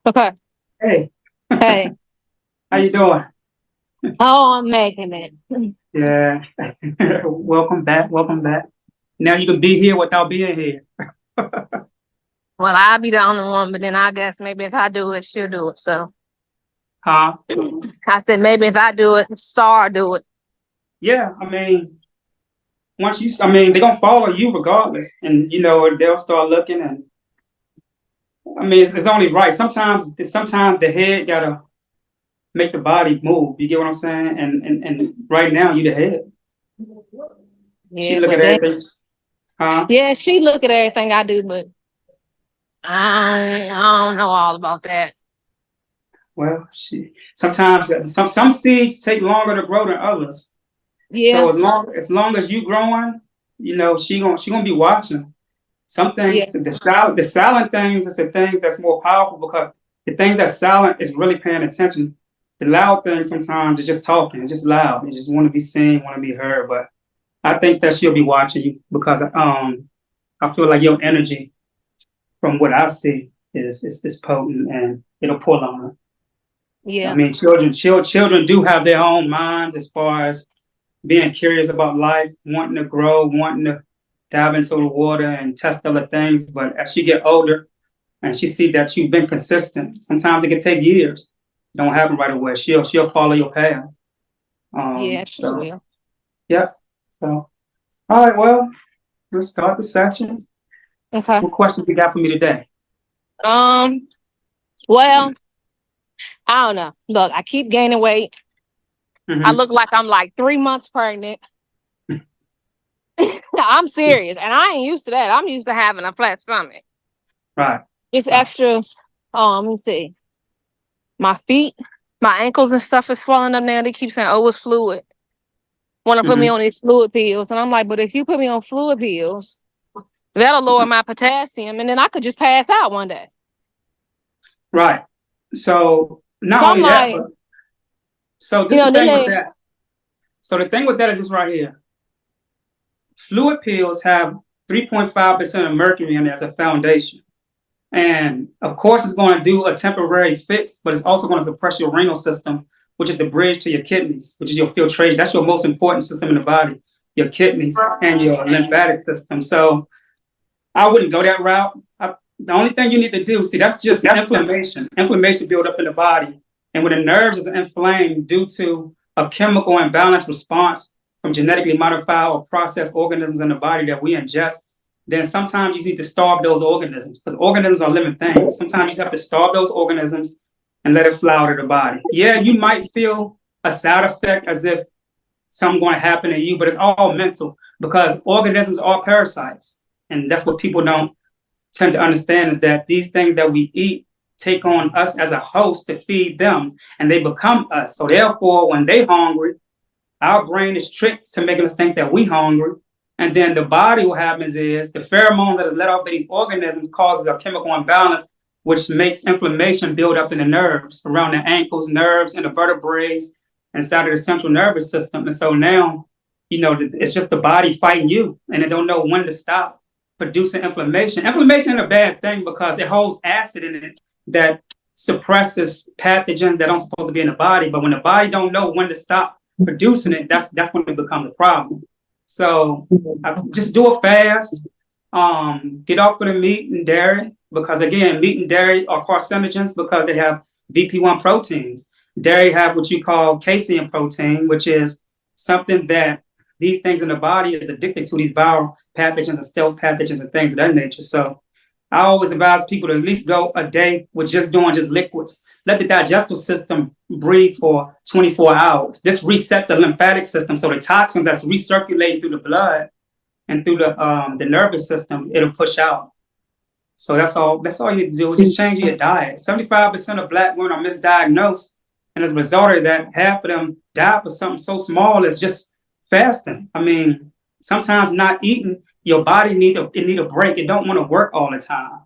Okay. Hey, Hey. how you doing? Oh, I'm making it. Yeah, welcome back. Welcome back. Now you can be here without being here. Well, I'll be the only one, but then I guess maybe if I do it, she'll do it. So Huh? I said maybe if I do it, Star do it. Yeah, I mean, they're gonna follow you regardless, and they'll start looking, and I mean, it's only right. Sometimes the head gotta make the body move. You get what I'm saying? And right now, you the head. She Yeah, look but at then everything. Huh? yeah, she look at everything I do, but I don't know all about that. Well, some seeds take longer to grow than others. So Yeah, as long as you growing, she gonna be watching. Some yeah, things, the silent things is the things that's more powerful because the things that's silent is really paying attention. The loud things sometimes is just talking, it's just loud. You just want to be seen, want to be heard. But I think that she'll be watching you because I feel like your energy from what I see is potent and it'll pull on her. I yeah, mean, children do have their own minds as far as being curious about life, wanting to grow, wanting to dive into the water and test other things. But as she get older and she see that you've been consistent, sometimes it can take years. It don't happen right away. She'll follow your path. yeah, she So will. yeah. So all right, well, let's start the session. Okay. What questions you got for me today? Um. Well, I don't know. Look, I keep gaining weight. I Hmm. look like I'm like 3 months pregnant. I'm serious, and I ain't used to that. I'm used to having a flat stomach. Right. It's Right. extra. Let me see. My feet, my ankles and stuff is swelling up now. They keep saying, "Oh, it's fluid." Want to put me Hmm. on these fluid pills, and I'm like, "But if you put me on fluid pills, that'll lower my potassium, and then I could just pass out one day." Right. So not So I'm only that, like, but so this the then thing with they, that. So the thing with that is this right here. Fluid pills have 3.5% of mercury in it as a foundation. And of course, it's going to do a temporary fix, but it's also going to suppress your renal system, which is the bridge to your kidneys, which is your filtration. That's your most important system in the body, your kidneys and your lymphatic system. So I wouldn't go that route. The only thing you need to do, see, that's just inflammation. Inflammation build up in the body. And when the nerves is inflamed due to a chemical imbalance response from genetically modified or processed organisms in the body that we ingest, then sometimes you need to starve those organisms because organisms are living things. Sometimes you just have to starve those organisms and let it flower to the body. Yeah, you might feel a side effect as if something going to happen to you, but it's all mental because organisms are parasites. And that's what people don't tend to understand is that these things that we eat take on us as a host to feed them and they become us. So therefore, when they hungry, our brain is tricked to making us think that we hungry. And then the body, what happens is the pheromone that is let off by these organisms causes a chemical imbalance, which makes inflammation build up in the nerves around the ankles, nerves, and the vertebrae inside of the central nervous system. And so now, it's just the body fighting you and they don't know when to stop producing inflammation. Inflammation is a bad thing because it holds acid in it that suppresses pathogens that aren't supposed to be in the body. But when the body don't know when to stop producing it, that's when it becomes a problem. So just do a fast. Get off of the meat and dairy because again, meat and dairy are carcinogens because they have VP1 proteins. Dairy have what you call casein protein, which is something that these things in the body is addicted to these viral pathogens and stealth pathogens and things of that nature. So I always advise people to at least go a day with just doing just liquids. Let the digestive system breathe for 24 hours. This resets the lymphatic system. So the toxin that's recirculating through the blood and through the nervous system, it'll push out. So that's all you need to do is just change your diet. 75% of black women are misdiagnosed. And as a result of that, half of them die for something so small as just fasting. I mean, sometimes not eating, your body need a break. It don't want to work all the time.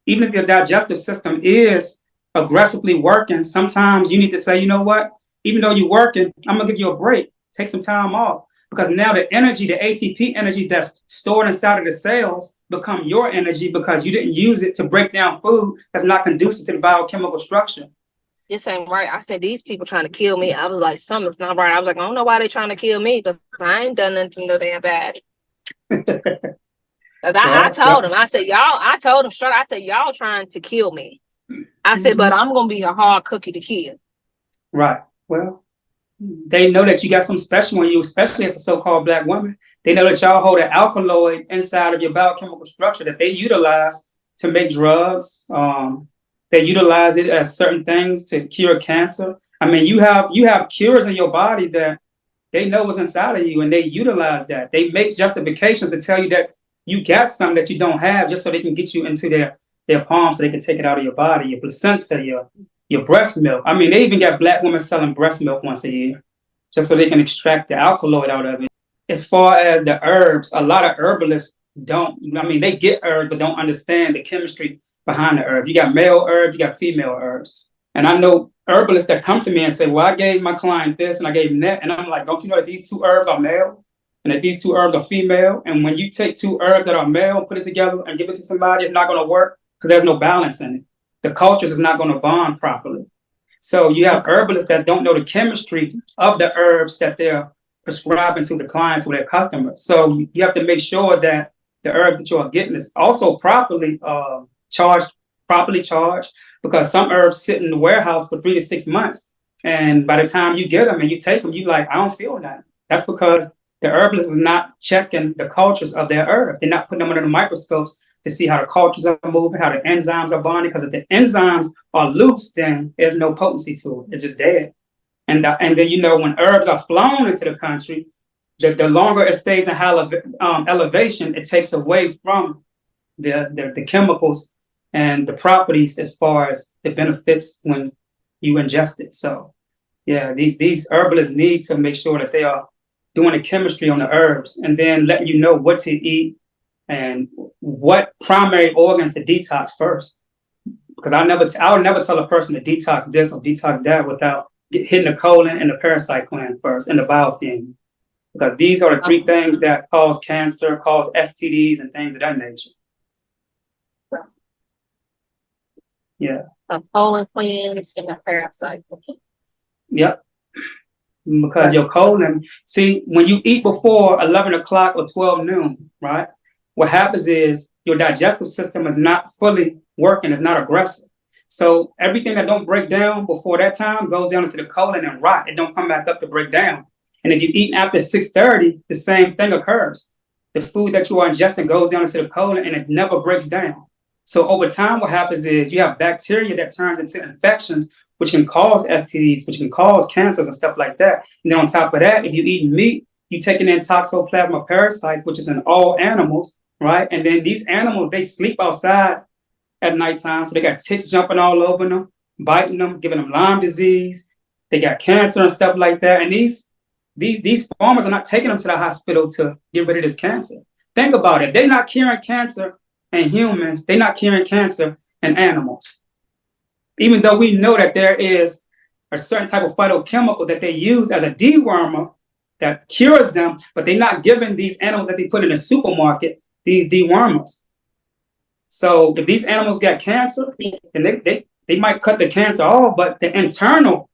Even if your digestive system is aggressively working, sometimes you need to say, you know what? Even though you're working, I'm gonna give you a break. Take some time off. because now the energy, the ATP energy that's stored inside of the cells become your energy because you didn't use it to break down food that's not conducive to the biochemical structure. This ain't right. I said, these people trying to kill me. I was like, something's not right. I was like, I don't know why they trying to kill me because I ain't done nothing no damn bad. I told him, I told him straight, I said, y'all trying to kill me. I said, but I'm going to be a hard cookie to kill. Right. Well, they know that you got something special in you, especially as a so-called Black woman. They know that y'all hold an alkaloid inside of your biochemical structure that they utilize to make drugs. They utilize it as certain things to cure cancer. I mean, you have cures in your body that they know what's inside of you, and they utilize that. They make justifications to tell you that you got something that you don't have, just so they can get you into their palm, so they can take it out of your body, your placenta, your breast milk. I mean, they even got Black women selling breast milk once a year, just so they can extract the alkaloid out of it. As far as the herbs, a lot of herbalists they get herbs, but don't understand the chemistry behind the herb. You got male herbs, you got female herbs. And I know herbalists that come to me and say, well, I gave my client this and I gave him that. And I'm like, don't you know that these two herbs are male and that these two herbs are female? And when you take two herbs that are male, put it together and give it to somebody, it's not going to work because there's no balance in it. The cultures is not going to bond properly. So you have herbalists that don't know the chemistry of the herbs that they're prescribing to the clients or their customers. So you have to make sure that the herb that you are getting is also properly charged, because some herbs sit in the warehouse for 3 to 6 months. And by the time you get them and you take them, you're like, I don't feel nothing. That's because the herbalist is not checking the cultures of their herb. They're not putting them under the microscopes to see how the cultures are moving, how the enzymes are bonding. Because if the enzymes are loose, then there's no potency to it. It's just dead. And then, when herbs are flown into the country, the longer it stays in high elevation, it takes away from the chemicals and the properties as far as the benefits when you ingest it. So, yeah, these herbalists need to make sure that they are doing the chemistry on the herbs and then letting you know what to eat and what primary organs to detox first. Because I would never tell a person to detox this or detox that without hitting the colon and the parasite gland first and the biofilm. Because these are the three things that cause cancer, cause STDs, and things of that nature. Yeah. The colon cleanse and the parasite. Yep. Because your colon, see, when you eat before 11 o'clock or 12 noon, right, what happens is your digestive system is not fully working, it's not aggressive. So everything that don't break down before that time goes down into the colon and rot. It don't come back up to break down. And if you eat after 6:30, the same thing occurs. The food that you are ingesting goes down into the colon and it never breaks down. So over time, what happens is you have bacteria that turns into infections, which can cause STDs, which can cause cancers and stuff like that. And then on top of that, if you eat meat, you're taking in toxoplasma parasites, which is in all animals, right? And then these animals, they sleep outside at nighttime. So they got ticks jumping all over them, biting them, giving them Lyme disease. They got cancer and stuff like that. And these farmers are not taking them to the hospital to get rid of this cancer. Think about it. They're not curing cancer in humans. They're not curing cancer in animals. Even though we know that there is a certain type of phytochemical that they use as a dewormer that cures them, but they're not giving these animals that they put in the supermarket these dewormers. So if these animals get cancer, then they might cut the cancer off, but the internal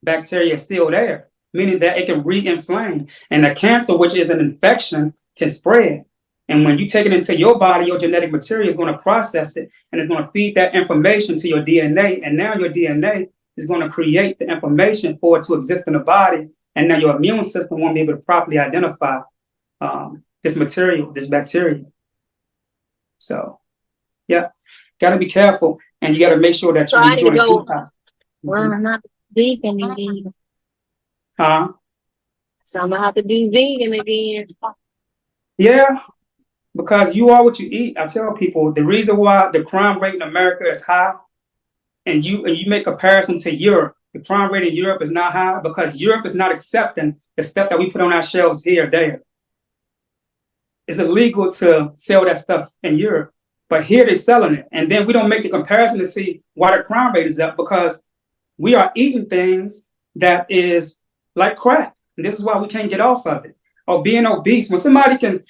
bacteria is still there, meaning that it can re-inflame. And the cancer, which is an infection, can spread. And when you take it into your body, your genetic material is going to process it and it's going to feed that information to your DNA. And now your DNA is going to create the information for it to exist in the body. And now your immune system won't be able to properly identify this material, this bacteria. So, yeah, got to be careful. And you got to make sure that you're doing it. Well, I'm not vegan again. Huh? So I'm going to have to do vegan again. Yeah. Because you are what you eat. I tell people the reason why the crime rate in America is high, and you make comparison to Europe, the crime rate in Europe is not high because Europe is not accepting the stuff that we put on our shelves here or there. It's illegal to sell that stuff in Europe, but here they're selling it. And then we don't make the comparison to see why the crime rate is up, because we are eating things that is like crack. And this is why we can't get off of it. or being obese. When somebody can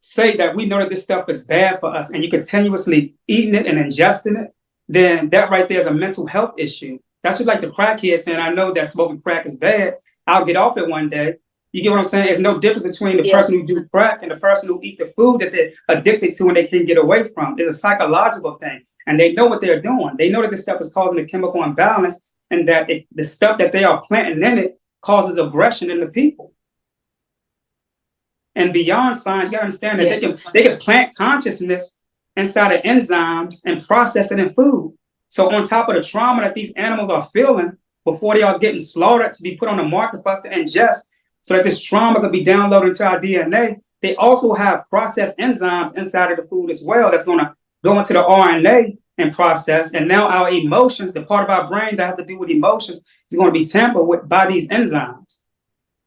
say that we know that this stuff is bad for us and you continuously eating it and ingesting it, then that right there is a mental health issue. That's just like the crackhead saying, I know that smoking crack is bad. I'll get off it one day. You get what I'm saying? There's no difference between the person who do crack and the person who eat the food that they're addicted to and they can't get away from. It's a psychological thing. And they know what they're doing. They know that this stuff is causing a chemical imbalance and that the stuff that they are planting in it causes aggression in the people. And beyond science, you gotta understand that they can plant consciousness inside of enzymes and process it in food. So on top of the trauma that these animals are feeling before they are getting slaughtered to be put on the market for us to ingest, so that this trauma could be downloaded into our DNA, they also have processed enzymes inside of the food as well that's gonna go into the RNA and process. And now our emotions, the part of our brain that have to do with emotions, is gonna be tampered with by these enzymes.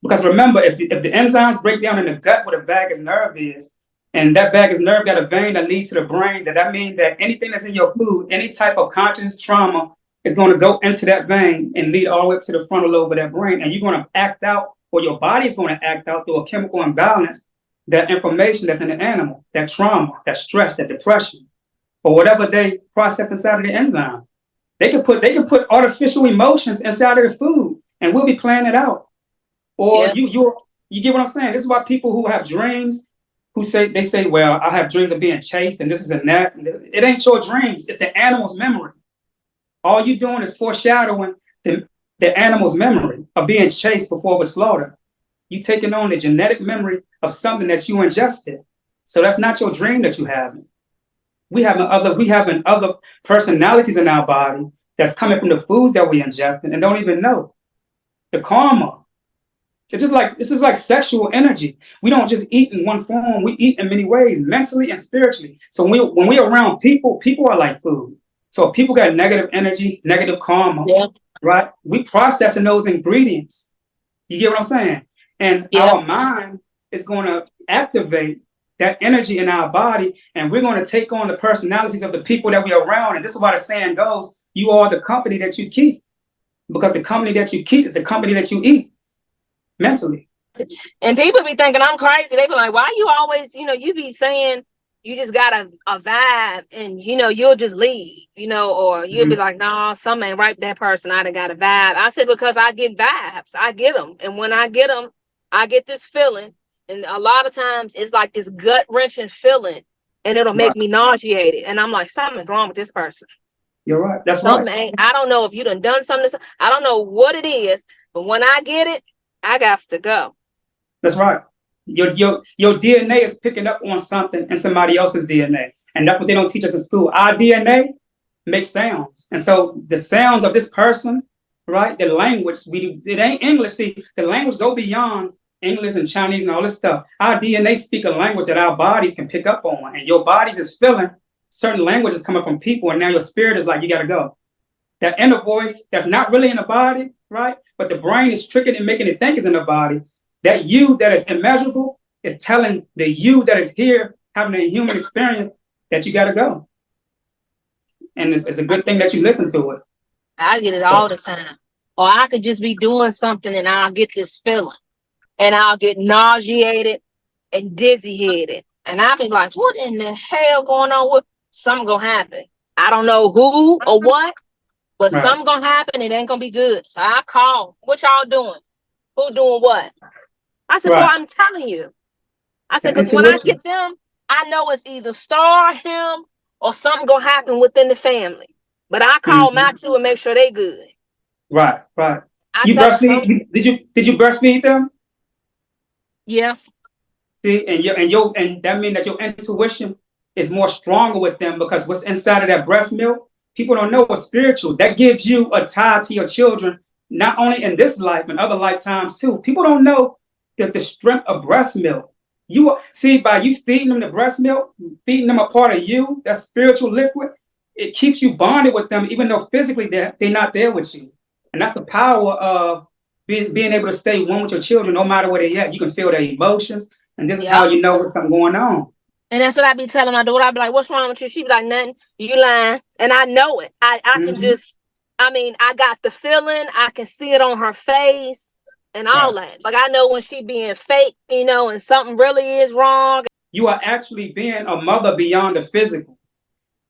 Because remember, if the enzymes break down in the gut where the vagus nerve is, and that vagus nerve got a vein that leads to the brain, that means that anything that's in your food, any type of conscious trauma is going to go into that vein and lead all the way up to the frontal lobe of that brain. And you're going to act out, or your body's going to act out through a chemical imbalance, that information that's in the animal, that trauma, that stress, that depression, or whatever they process inside of the enzyme. They can put artificial emotions inside of the food, and we'll be playing it out. Or you get what I'm saying? This is why people who have dreams, they say, well, I have dreams of being chased and this is and that. It ain't your dreams. It's the animal's memory. All you're doing is foreshadowing the animal's memory of being chased before it was slaughtered. You taking on the genetic memory of something that you ingested. So that's not your dream that you have. We have other personalities in our body that's coming from the foods that we ingest and don't even know. The karma. This is like sexual energy. We don't just eat in one form. We eat in many ways, mentally and spiritually. So when we're around people are like food. So if people got negative energy, negative karma, right? We processing those ingredients. You get what I'm saying? And our mind is going to activate that energy in our body, and we're going to take on the personalities of the people that we're around. And this is why the saying goes, you are the company that you keep. Because the company that you keep is the company that you eat. Mentally. And people be thinking I'm crazy. They be like, why you always, you be saying you just got a vibe and, you'll just leave, or you'll be like, no, something ain't right with that person. I done got a vibe. I said, because I get vibes. I get them. And when I get them, I get this feeling. And a lot of times it's like this gut wrenching feeling and it'll make me nauseated. And I'm like, something's wrong with this person. You're right. That's right. I don't know if you done something. I don't know what it is, but when I get it, I got to go. That's right. Your DNA is picking up on something in somebody else's DNA. And that's what they don't teach us in school. Our DNA makes sounds. And so the sounds of this person, right? The language, it ain't English. See, the language go beyond English and Chinese and all this stuff. Our DNA speak a language that our bodies can pick up on. And your bodies is feeling certain languages coming from people. And now your spirit is like, you got to go. That inner voice that's not really in the body, right? But the brain is tricking and making it think it's in the body. That you that is immeasurable is telling the you that is here having a human experience that you got to go. And it's a good thing that you listen to it. I get it all the time. Or I could just be doing something and I'll get this feeling. And I'll get nauseated and dizzy-headed. And I'll be like, what in the hell going on? With something going to happen. I don't know who or what. But something gonna happen, it ain't gonna be good. So I call. What y'all doing? Who doing what? I said, boy, I'm telling you. I said, because when I get them, I know it's either Star, him, or something gonna happen within the family. But I call my two and make sure they good. Right. You breastfeed? Did you breastfeed them? Yeah. See, and that means that your intuition is more stronger with them because what's inside of that breast milk. People don't know what's spiritual. That gives you a tie to your children, not only in this life, but other lifetimes too. People don't know that the strength of breast milk. By you feeding them the breast milk, feeding them a part of you, that spiritual liquid, it keeps you bonded with them, even though physically they're not there with you. And that's the power of being able to stay one with your children, no matter where they're at. You can feel their emotions. And this is how you know what's something going on. And that's what I be telling my daughter. I be like, what's wrong with you? She be like, nothing. You lying. And I know it. I can just, I got the feeling. I can see it on her face. and all that. Like, I know when she being fake, you know, and something really is wrong. You are actually being a mother beyond the physical.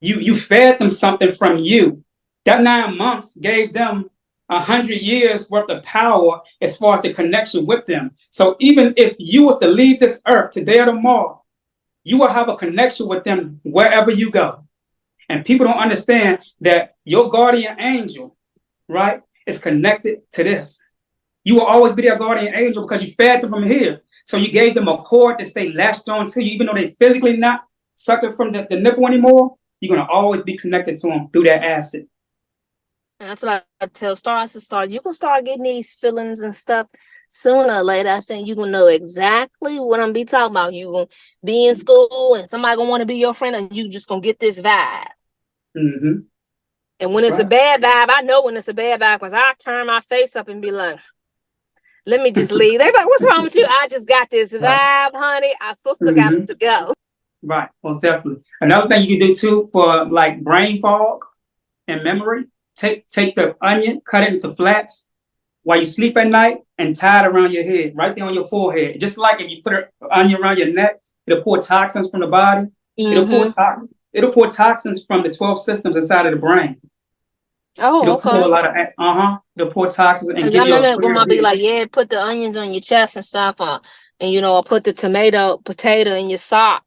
You fed them something from you. That 9 months gave them 100 years worth of power as far as the connection with them. So even if you was to leave this earth today or tomorrow, you will have a connection with them wherever you go. And people don't understand that your guardian angel, right, is connected to this. You will always be their guardian angel because you fed them from here. So you gave them a cord to stay latched on to you, even though they physically not sucking from the nipple anymore. You're going to always be connected to them through that acid. And that's what I tell Star. I said, Star, you're going to start getting these feelings and stuff sooner or later. I said, you're going to know exactly what I'm be talking about. You're going to be in school and somebody going to want to be your friend and you just going to get this vibe. Mm-hmm. And when it's a bad vibe, I know when it's a bad vibe because I turn my face up and be like, let me just leave. They're like, what's wrong with you? I just got this vibe, honey. Our sister got to go. Right, most definitely. Another thing you can do too for like brain fog and memory, take the onion, cut it into flats while you sleep at night and tie it around your head, right there on your forehead. Just like if you put an onion around your neck, it'll pour toxins from the body. Mm-hmm. It'll pour toxins from the 12 systems inside of the brain. Oh, it'll okay. Pour a lot of it'll pour toxins and give you a clear grandma be head. like, yeah, put the onions on your chest and stuff, and you know, I'll put the potato in your sock,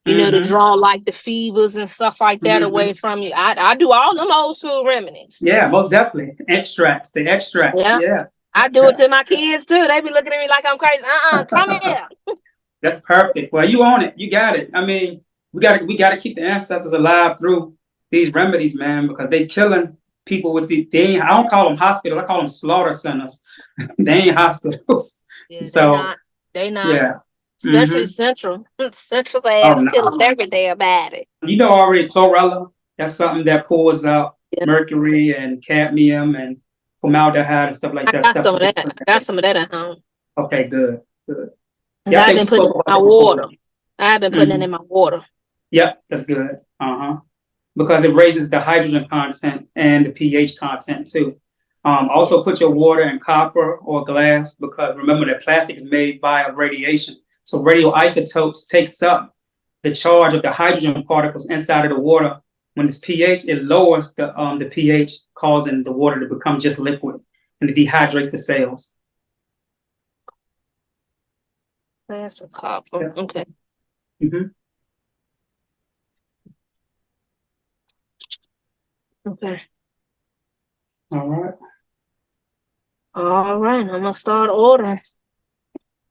you know, to draw like the fevers and stuff like that away from you. I do all them old school remedies. Yeah, most definitely. The extracts. Yeah. I do it to my kids too. They be looking at me like I'm crazy. Come here. That's perfect. Well, you own it. You got it. I mean, we gotta keep the ancestors alive through these remedies, man, because they killing people with I don't call them hospitals, I call them slaughter centers. They ain't hospitals. Yeah, so they not. Yeah. Especially Central. Central's ass killing every day about it. You know already chlorella, that's something that pulls out mercury and cadmium and formaldehyde and stuff like that. I got some of that at home. Okay, good. Yeah, I've been putting it in my water. I've been putting it in my water. Yep, that's good. Because it raises the hydrogen content and the pH content too. Also put your water in copper or glass because remember that plastic is made by radiation. So radioisotopes takes up the charge of the hydrogen particles inside of the water. When it's pH, it lowers the pH, causing the water to become just liquid and it dehydrates the cells. That's a copper. Yes. Okay. Okay. All right. I'm gonna start ordering.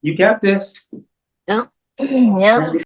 You got this. Yep. Yep.